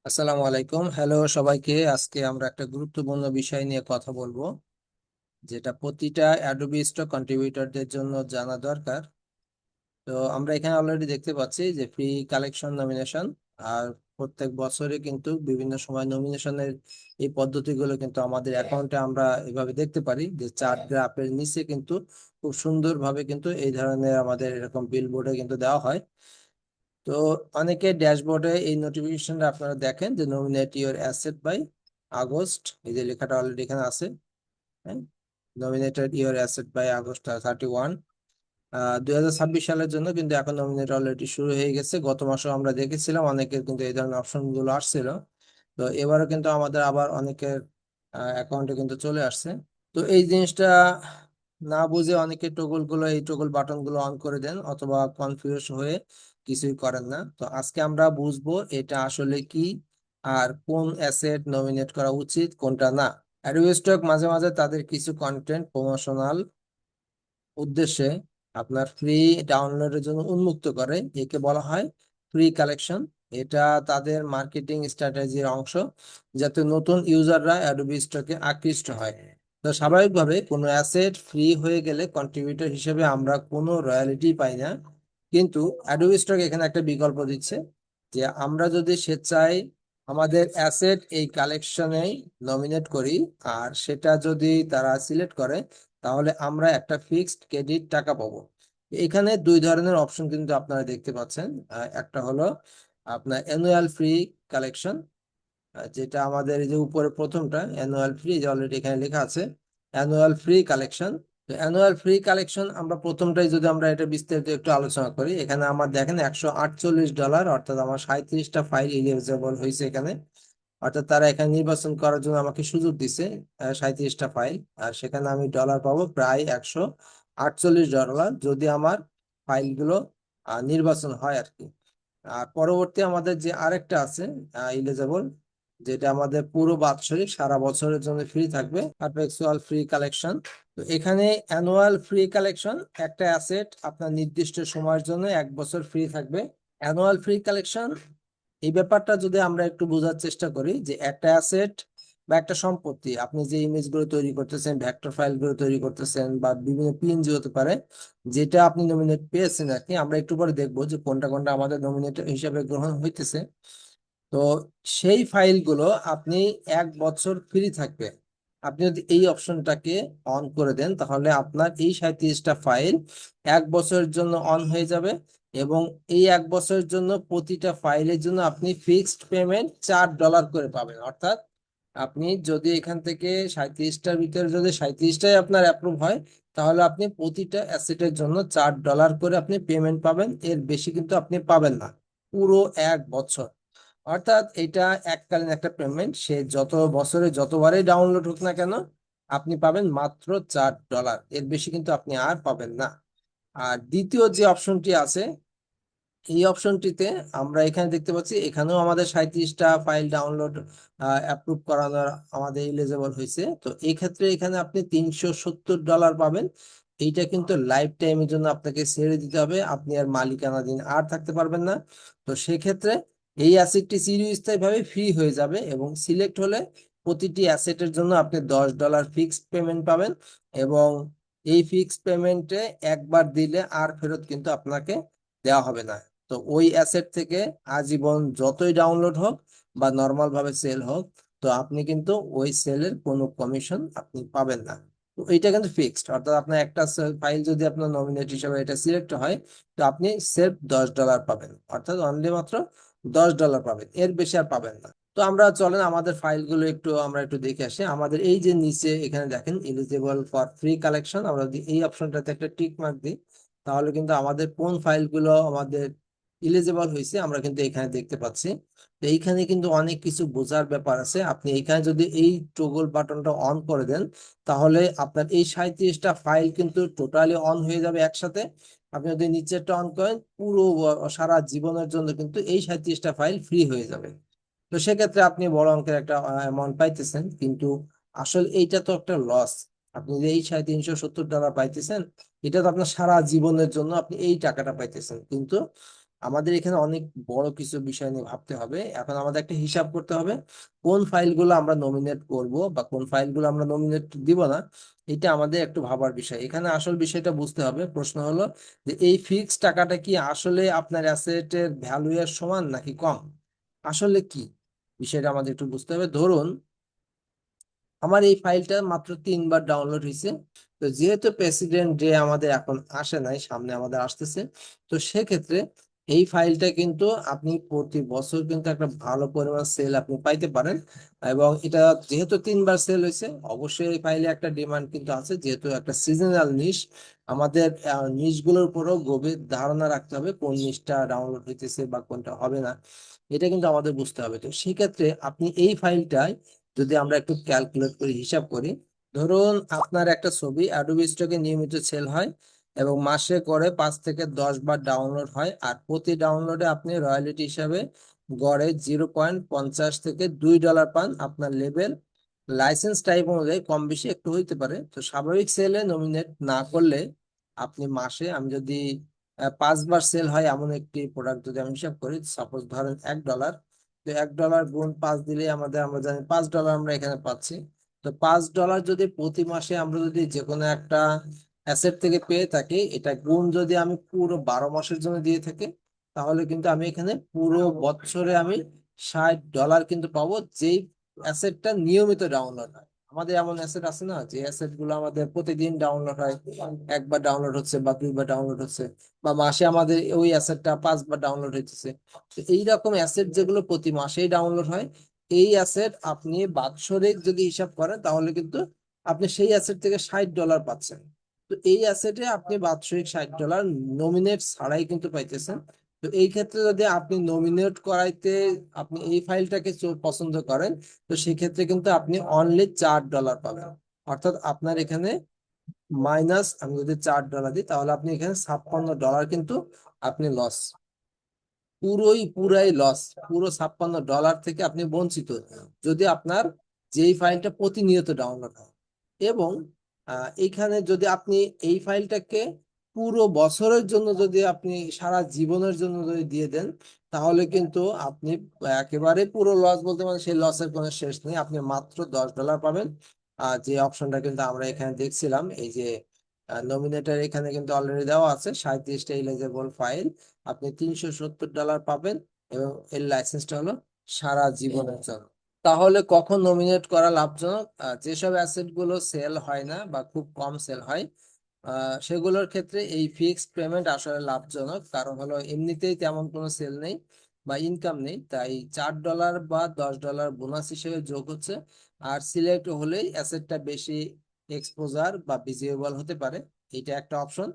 আসসালামু আলাইকুম, হ্যালো সবাইকে। আজকে আমরা একটা গুরুত্বপূর্ণ বিষয় নিয়ে কথা বলবো, যেটা প্রতিটা অ্যাডোবি স্টক কন্ট্রিবিউটরদের জন্য জানা দরকার। তো আমরা এখানে অলরেডি দেখতে পাচ্ছি যে ফ্রি কালেকশন নমিনেশন, আর প্রত্যেক বছরে কিন্তু বিভিন্ন সময় নমিনেশনের এই পদ্ধতিগুলো কিন্তু আমাদের অ্যাকাউন্টে আমরা এভাবে দেখতে পারি যে চার্ট গ্রাফের নিচে কিন্তু খুব সুন্দরভাবে কিন্তু এই ধরনের আমাদের এরকম বিলবোর্ডে কিন্তু দেওয়া হয়। তো অনেকে ড্যাশবোর্ডে এই নোটিফিকেশনটা আপনারা দেখেন যে nominate your asset by August, এই যে লেখাটা অলরেডি এখানে আছে। হ্যাঁ, nominated your asset by August 31। 2026 সালের জন্য কিন্তু এখন নমিনেট অলরেডি শুরু হয়ে গেছে। গত মাসেও আমরা দেখেছিলাম অনেকের কিন্তু এই ধরনের অপশন গুলো আসছিল। তো এবারও কিন্তু আমাদের আবার অনেকের অ্যাকাউন্টে কিন্তু চলে আসছে। তো এই জিনিসটা না বুঝে অনেকে এই টগল বাটন গুলো অন করে দেন, অথবা কনফিউজ হয়ে কিছুই করেন না। তো আজকে আমরা বুঝবো এটা আসলে কি, আর কোন অ্যাসেট নমিনেট করা উচিত, কোনটা না। অ্যাডোবি স্টক মাঝে মাঝে তাদের কিছু কন্টেন্ট প্রমোশনাল উদ্দেশ্যে আপনার ফ্রি ডাউনলোডের জন্য উন্মুক্ত করে, একে বলা হয় ফ্রি কালেকশন। এটা তাদের মার্কেটিং স্ট্র্যাটেজির অংশ, যাতে নতুন ইউজাররা অ্যাডোবি স্টকে আকৃষ্ট হয়। তো স্বাভাবিকভাবে কোনো অ্যাসেট ফ্রি হয়ে গেলে কন্ট্রিবিউটর হিসেবে আমরা কোনো রয়্যালিটি পাই না, কিন্তু অ্যাডোবি স্টক এখানে একটা বিকল্প দিচ্ছে যে আমরা যদি স্বেচ্ছায় আমাদের অ্যাসেট এই কালেকশনে নমিনেট করি, আর সেটা যদি তারা সিলেক্ট করে, তাহলে আমরা একটা ফিক্সড ক্রেডিট টাকা পাবো। এখানে দুই ধরনের অপশন কিন্তু আপনারা দেখতে পাচ্ছেন। একটা হলো আপনার অ্যানুয়াল ফ্রি কালেকশন, যেটা আমাদের এই যে উপরে প্রথমটা অ্যানুয়াল ফ্রি, যে অলরেডি এখানে লেখা আছে অ্যানুয়াল ফ্রি কালেকশন। তো অ্যানুয়াল ফ্রি কালেকশন আমরা প্রথমটাই যদি আমরা এটা বিস্তারিত একটু আলোচনা করি, এখানে আমার দেখেন $148, অর্থাৎ আমার 37টা ফাইল ইলিজিবল হয়েছে এখানে। অর্থাৎ তারা এখানে নির্বাচন করার জন্য আমাকে সুযোগ দিছে 37টা ফাইল, আর সেখানে আমি ডলার পাবো প্রায় $148, যদি আমার ফাইলগুলো নির্বাচন হয় আর কি। আর পরবর্তী আমাদের যে আরেকটা আছে ইলিজিবল, যেটা আমাদের পুরো বাৎসরিক সারা বছরের জন্য ফ্রি থাকবে, পারপেচুয়াল ফ্রি কালেকশন। তো এখানে অ্যানুয়াল ফ্রি কালেকশন, একটা অ্যাসেট আপনার নির্দিষ্ট সময়ের জন্য 1 বছর ফ্রি থাকবে। অ্যানুয়াল ফ্রি কালেকশন এই ব্যাপারটা যদি আমরা একটু বোঝার চেষ্টা করি, যে একটা অ্যাসেট বা একটা সম্পত্তি, আপনি যে ইমেজগুলো তৈরি করতেছেন, ভেক্টর ফাইলগুলো তৈরি করতেছেন, বা বিভিন্ন পিএনজি হতে পারে, যেটা আপনি নমিনেট পেয়েছেন আর কি। আমরা একটু পরে দেখবো যে কোনটা কোনটা আমাদের নমিনেট হিসাবে গ্রহণ হইতেছে। তো সেই ফাইলগুলো আপনি 1 বছর ফ্রি থাকবে। আপনি যদি এই অপশনটাকে অন করে দেন, তাহলে আপনার এই 37টা ফাইল 1 বছরের জন্য অন হয়ে যাবে। এবং এই 1 বছরের জন্য প্রতিটা ফাইলের জন্য আপনি ফিক্সড পেমেন্ট $4 করে পাবেন। অর্থাৎ আপনি যদি এখান থেকে 37টার ভিতরে যদি 37টাই আপনার অ্যাপ্রুভ হয়, তাহলে আপনি প্রতিটা অ্যাসেটের জন্য $4 করে আপনি পেমেন্ট পাবেন। এর বেশি কিন্তু আপনি পাবেন না পুরো 1 বছর। অর্থাৎ এটা এককালীন একটা পেমেন্ট, সে যত বছরে যতবারই ডাউনলোড হোক না কেন, আপনি পাবেন মাত্র $4, এর বেশি কিন্তু আপনি আর পাবেন না। আর দ্বিতীয় যে অপশনটি আছে, এই অপশনটিতে আমরা এখানে দেখতে পাচ্ছি এখানেও আমাদের 37টা ফাইল ডাউনলোড অ্যাপ্রুভ করানোর আমাদের এলিজিবল হয়েছে। তো এই ক্ষেত্রে এখানে আপনি $370 পাবেন। এইটা কিন্তু লাইফ টাইমের জন্য আপনাকে ছেড়ে দিতে হবে, আপনি আর মালিকানাধীন আর থাকতে পারবেন না। তো সেক্ষেত্রে এই অ্যাসেটটি চিরস্থায়ী ভাবে ফ্রি হয়ে যাবে, এবং সিলেক্ট হলে প্রতিটি অ্যাসেটের জন্য আপনি $10 ফিক্সড পেমেন্ট পাবেন। এবং এই ফিক্সড পেমেন্টে একবার দিলে আর ফেরত কিন্তু আপনাকে দেওয়া হবে না। তো ওই অ্যাসেট থেকে আজীবন যতই ডাউনলোড হোক বা নর্মাল ভাবে সেল হোক, তো আপনি কিন্তু ওই সেলের কোনো কমিশন আপনি পাবেন না। তো এইটা কিন্তু ফিক্সড, অর্থাৎ আপনার একটা ফাইল যদি আপনার নমিনেট হিসেবে এটা সিলেক্ট হয়, তো আপনি সেফ $10 পাবেন, অর্থাৎ অনলি মাত্র $10 পাবেন, এর বেশি আর পাবেন না। তো আমরা চলেন আমাদের ফাইলগুলো আমরা একটু দেখে আসি। আমাদের এই যে নিচে এখানে দেখেন এলিজিবল ফর ফ্রি কালেকশন, আমরা যদি এই অপশনটাতে একটা টিক মার্ক দিই, তাহলে কিন্তু আমাদের কোন ফাইলগুলো আমাদের ইলিজিবল হয়েছে আমরা কিন্তু এখানে দেখতে পাচ্ছি। তো এইখানে কিন্তু অনেক কিছু বোঝার ব্যাপার আছে। আপনি এখানে যদি এই টগল বাটনটা অন করে দেন, তাহলে আপনার এই 37টা ফাইল কিন্তু টোটালি অন হয়ে যাবে একসাথে। আপনি যদি নিচেরটা অন করেন, পুরো সারা জীবনের জন্য কিন্তু এই 37টা ফাইল ফ্রি হয়ে যাবে। তো সেক্ষেত্রে আপনি বড় অঙ্কের একটা অ্যামাউন্ট পাইতেছেন, কিন্তু আসলে এইটা তো একটা লস। আপনি যে এই $370 পাইতেছেন, এটা তো আপনার সারা জীবনের জন্য আপনি এই টাকাটা পাইতেছেন, কিন্তু আমাদের এখানে অনেক বড় কিছু বিষয় নিয়ে ভাবতে হবে। এখন আমাদের একটা হিসাব করতে হবে কোন ফাইলগুলো আমরা নমিনেট করব বা কোন ফাইলগুলো আমরা নমিনেট দিব না। এটা আমাদের একটু ভাবার বিষয়। এখানে আসল বিষয়টা বুঝতে হবে। প্রশ্ন হলো যে এই ফিক্স টাকাটা কি আসলে আপনার অ্যাসেটের ভ্যালু এর সমান নাকি কম, আসলে কি বিষয়টা আমাদের একটু বুঝতে হবে। ধরুন আমার এই ফাইলটা মাত্র 3 বার ডাউনলোড হয়েছে। তো যেহেতু প্রেসিডেন্ট ডে আমাদের এখন আসে নাই, সামনে আমাদের আসতেছে, তো সেক্ষেত্রে এই ফাইলটা কিন্তু আপনি প্রতি বছর কিন্তু একটা ভালো পরিমাণ সেল আপনি পাইতে পারেন। এবং এটা যেহেতু 3 বার সেল হয়েছে, অবশ্যই এই ফাইলে একটা ডিমান্ড কিন্তু আছে, যেহেতু একটা সিজনাল নিশ। আমাদের নিশগুলোর উপরও গভীর ধারণা রাখতে হবে কোন নিশটা ডাউনলোড হইতেছে বা কোনটা হবে না। এটা কিন্তু আমাদের বুঝতে হবে। তো সেক্ষেত্রে আপনি এই ফাইলটায় যদি আমরা একটু ক্যালকুলেট করি, হিসাব করি, ধরুন আপনার একটা ছবি অ্যাডোবি স্টকে নিয়মিত সেল হয় এবং মাসে করে 5 থেকে 10 বার ডাউনলোড হয়, আর প্রতি ডাউনলোডে আপনি রয়্যালিটি হিসাবে গড়ে 0.50 থেকে $2 পান। আপনার লেভেল লাইসেন্স টাইপ অনুযায়ী কম বেশি একটু হইতে পারে। তো স্বাভাবিক সেলে নমিনেট না করলে আপনি মাসে, আমি যদি 5 বার সেল হয় এমন একটি প্রোডাক্ট যদি আমি হিসাব করি, সাপোজ ধরেন $1, তো $1 গুণ 5 দিলে আমাদের, আমরা জানি $5 আমরা এখানে পাচ্ছি। তো $5 যদি প্রতি মাসে আমরা যদি যে কোনো একটা অ্যাসেট থেকে পেয়ে থাকি, এটা গুণ যদি আমি পুরো 12 মাসের জন্য দিয়ে থাকি, তাহলে কিন্তু আমি এখানে পুরো বছরে আমি $60 কিন্তু পাবো, যেই অ্যাসেটটা নিয়মিত ডাউনলোড হয়। আমাদের এমন অ্যাসেট আছে না, যে অ্যাসেট গুলো আমাদের প্রতিদিন ডাউনলোড হয়, একবার ডাউনলোড হচ্ছে বা 2 বার ডাউনলোড হচ্ছে, বা মাসে আমাদের ওই অ্যাসেটটা 5 বার ডাউনলোড হইতেছে। তো এইরকম অ্যাসেট যেগুলো প্রতি মাসেই ডাউনলোড হয়, এই অ্যাসেট আপনি বাৎসরিক যদি হিসাব করেন তাহলে কিন্তু আপনি সেই অ্যাসেট থেকে $60 পাচ্ছেন। তো এই অ্যাসেটে আপনি বাৎসরিক $60 নমিনেট ছাড়াই কিন্তু পাইতেছেন। তো এই ক্ষেত্রে যদি আপনি নমিনেট করাইতে আপনি এই ফাইলটাকে পছন্দ করেন, তো সেক্ষেত্রে কিন্তু আপনি অনলি $4 পাবেন। অর্থাৎ আপনার এখানে মাইনাস, আমি যদি $4 দিই তাহলে আপনি এখানে $56 কিন্তু আপনি লস, পুরাই লস। পুরো $56 থেকে আপনি বঞ্চিত যদি আপনার যেই ফাইলটা প্রতিনিয়ত ডাউনলোড হয়। এবং এইখানে যদি আপনি এই ফাইলটাকে পুরো বছরের জন্য যদি আপনি সারা জীবনের জন্য যদি দিয়ে দেন, তাহলে কিন্তু আপনি একেবারে পুরো লস বলতে, মানে সেই লসের কোনো শেষ নেই, আপনি মাত্র $10 পাবেন। যে অপশনটা কিন্তু আমরা এখানে দেখছিলাম, এই যে নমিনেটর এখানে কিন্তু অলরেডি দেওয়া আছে 37টা ইলিজেবল ফাইল, আপনি $370 পাবেন। এবং এর লাইসেন্সটা হলো সারা জীবনের জন্য। তাহলে কখন নমিনেট করা লাভজনক? যেসব অ্যাসেট গুলো সেল হয় না বা খুব কম সেল হয়, সেগুলোর ক্ষেত্রে এই ফিক্সড পেমেন্ট আসলে লাভজনক। কারণ হলো এমনিতেই তেমন কোনো সেল নেই বা ইনকাম নেই, তাই $4 বা $10 বোনাস হিসেবে যোগ হচ্ছে। আর সিলেক্ট হলেই অ্যাসেটটা বেশি এক্সপোজার বা ভিজিবল হতে পারে, এটা একটা অপশন।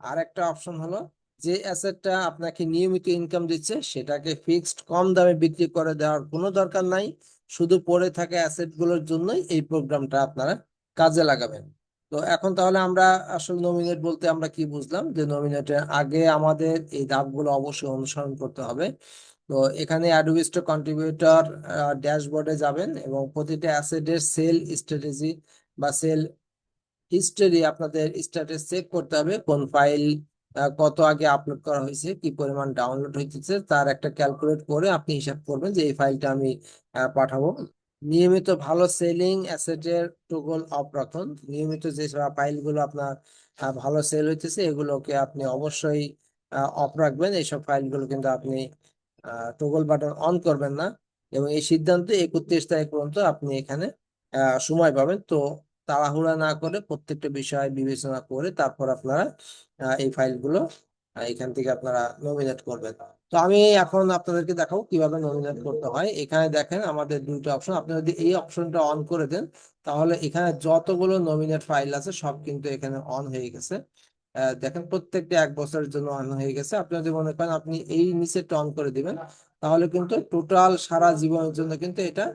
আর একটা অপশন হলো যে অ্যাসেটটা আপনাকে নিয়মিত ইনকাম দিচ্ছে সেটাকে ফিক্সড কম দামে বিক্রি করে দেওয়ার কোনো দরকার নাই, শুধু পড়ে থাকা অ্যাসেট গুলোর জন্যই এই প্রোগ্রামটা আপনারা কাজে লাগাবেন। তো এখন তাহলে আমরা আসলে নমিনেট বলতে আমরা কি বুঝলাম, যে নমিনেটের আগে আমাদের এই ধাপগুলো অবশ্যই অনুসরণ করতে হবে। তো এখানে অ্যাডোবি স্টোর কন্ট্রিবিউটর ড্যাশবোর্ডে যাবেন এবং প্রতিটা অ্যাসেটের সেল স্ট্র্যাটেজি বা সেল হিস্টোরি, আপনাদের স্ট্যাটাস চেক করতে হবে, কোন ফাইল কত আগে আপলোড করা হয়েছে, কি পরিমাণ ডাউনলোড হইতেছে, তার একটা ক্যালকুলেট করে আপনি হিসাব করবেন যে এই ফাইলটা আমি পাঠাবো। নিয়মিত ভালো সেলিং অ্যাসেটের টগল অফ রাখুন। নিয়মিত যে ফাইলগুলো আপনার ভালো সেল হইতেছে এগুলোকে আপনি অবশ্যই অফ রাখবেন। এইসব ফাইলগুলো কিন্তু আপনি টগল বাটন অন করবেন না। এবং এই সিদ্ধান্ত 31 তারিখ পর্যন্ত আপনি এখানে সময় পাবেন। তো তাড়াহুড়া না করে প্রত্যেকটা বিষয় বিবেচনা করে তারপর আপনারা এই ফাইলগুলো এখান থেকে আপনারা নমিনেট করবেন। তো আমি এখন আপনাদেরকে দেখাবো কিভাবে নমিনেট করতে হয়। এখানে দেখেন আমাদের দুইটা অপশন, আপনি যদি এই অপশনটা অন করে দেন তাহলে এখানে যতগুলো নমিনেট ফাইল আছে সব কিন্তু এখানে অন হয়ে গেছে। দেখেন প্রত্যেকটা 1 বছরের জন্য অন হয়ে গেছে। আপনি যদি মনে করেন আপনি এই নিচেরটা অন করে দিবেন, তাহলে কিন্তু টোটাল সারা জীবনের জন্য কিন্তু এটা,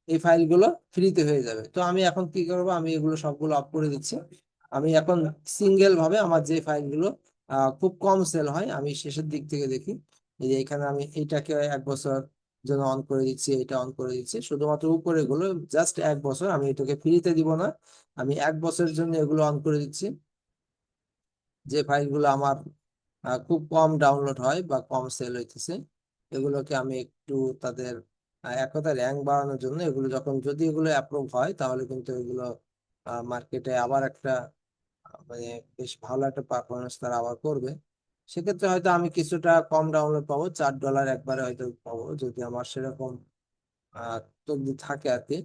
এই ফাইলগুলো ফ্রিতে হয়ে যাবে। তো আমি এখন কি করব, আমি এগুলো সবগুলো অফ করে দিচ্ছি। আমি এখন সিঙ্গেল ভাবে আমার যে ফাইলগুলো খুব কম সেল হয়, আমি শেষের দিক থেকে দেখি। এই যে এখানে আমি এইটাকে 1 বছর জন্য অন করে দিচ্ছি, এটা অন করে দিচ্ছি, শুধুমাত্র উপরে এগুলো জাস্ট 1 বছর, আমি এটাকে ফ্রিতে দিব না, আমি 1 বছরের জন্য এগুলো অন করে দিচ্ছি। যে ফাইলগুলো আমার খুব কম ডাউনলোড হয় বা কম সেল হইতেছে, এগুলোকে আমি একটু তাদের এক কথা র্যাঙ্ক বাড়ানোর জন্য এগুলো যখন যদি এগুলো অ্যাপ্রুভ হয় তাহলে কিন্তু এগুলো মার্কেটে আবার একটা মানে বেশ ভালো একটা পারফরমেন্স তারা আবার করবে। সেক্ষেত্রে হয়তো আমি কিছুটা কম ডাউনলোড পাবো, $4 একবারে হয়তো পাবো যদি আমার সেরকম তথ্য থাকে আর কি।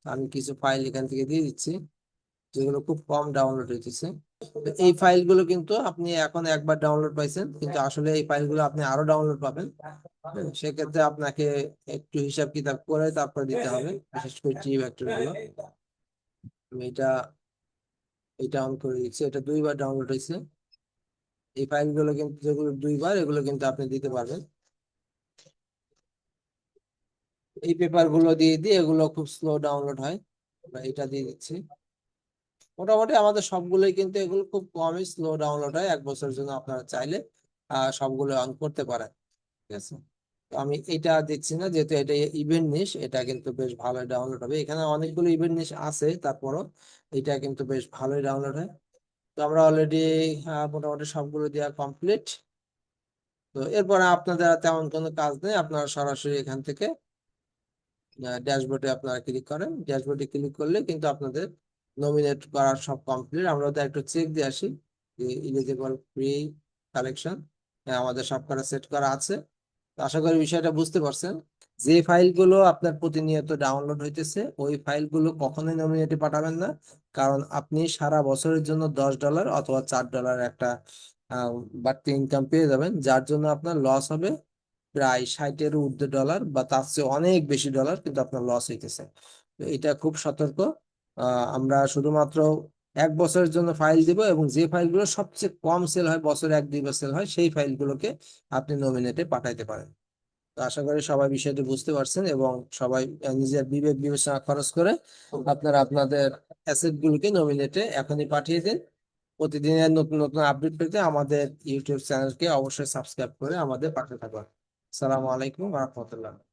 আমি কিছু ফাইল এখান থেকে দিয়ে দিচ্ছি যেগুলো খুব কম ডাউনলোড হইতেছে। তো এই ফাইলগুলো কিন্তু আপনি এখন একবার ডাউনলোড পাইছেন, কিন্তু আসলে এই ফাইলগুলো আপনি আরো ডাউনলোড পাবেন। সেক্ষেত্রে আপনাকে একটু হিসাব কিতাব করে তারপর দিতে হবে, বিশেষ করে টি ভেক্টর গুলো। আমি এটা অন করে দিচ্ছি, এটা 2বার ডাউনলোড হয়েছে। এই ফাইলগুলো কিন্তু যেগুলো 2বার, এগুলো কিন্তু আপনি দিতে পারবেন। এই পেপার গুলো দিয়ে দিয়ে এগুলো খুব স্লো ডাউনলোড হয়, আমরা এটা দিয়ে দিচ্ছি। মোটামুটি আমাদের সবগুলোই কিন্তু এগুলো খুব কমই স্লো ডাউনলোড হয়, 1 বছরের জন্য আপনারা চাইলে সবগুলো অন করতে পারেন। ঠিক আছে, তো আমি এটা দেখছি না, যেহেতু এটা ইভেন্ট নিশ, এটা কিন্তু বেশ ভালোই ডাউনলোড হবে। এখানে অনেকগুলো ইভেন্ট নিশ আছে, তারপরও এটা কিন্তু বেশ ভালোই ডাউনলোড হয়। তো আমরা অলরেডি মোটামুটি সবগুলো দেওয়া কমপ্লিট। তো এরপরে আপনাদের আর তেমন কোনো কাজ নেই, আপনারা সরাসরি এখান থেকে ড্যাশবোর্ডে আপনারা ক্লিক করেন। ড্যাশবোর্ডে ক্লিক করলে কিন্তু আপনাদের নমিনেট করার সব কমপ্লিট। আমরা ওদের একটু চেক দিয়ে আসি যে ইলিজিবল ফ্রি কালেকশন আমাদের সব করা সেট করা আছে। তো আশা করি বিষয়টা বুঝতে পারছেন। যে ফাইলগুলো আপনার প্রতিনিয়ত ডাউনলোড হইতেছে ওই ফাইলগুলো কখনোই নমিনেটে পাঠাবেন না, কারণ আপনি সারা বছরের জন্য $10 অথবা $4 একটা আহ, বাড়তি ইনকাম পেয়ে যাবেন, যার জন্য আপনার লস হবে প্রায় 60-এর ঊর্ধ্বে ডলার বা তার চেয়ে অনেক বেশি ডলার, কিন্তু আপনার লস হইতেছে। তো এটা খুব সতর্ক। আমরা শুধুমাত্র 1 বছরের জন্য ফাইল দিব, এবং যে ফাইলগুলো সবচেয়ে কম সেল হয়, বছরে 1-2 বার সেল হয়, সেই ফাইলগুলোকে আপনি নমিনেটে পাঠাইতে পারেন। তো আশা করি সবাই বিষয়টি বুঝতে পারছেন, এবং সবাই নিজের বিবেক বিবেচনা খরচ করে আপনারা আপনাদের অ্যাসেট গুলোকে নমিনেটে এখনই পাঠিয়ে দিন। প্রতিদিনের নতুন নতুন আপডেট পেতে আমাদের ইউটিউব চ্যানেলকে অবশ্যই সাবস্ক্রাইব করে আমাদের পাশে থাকুন। আসসালামু আলাইকুম রহমতুল্লাহ।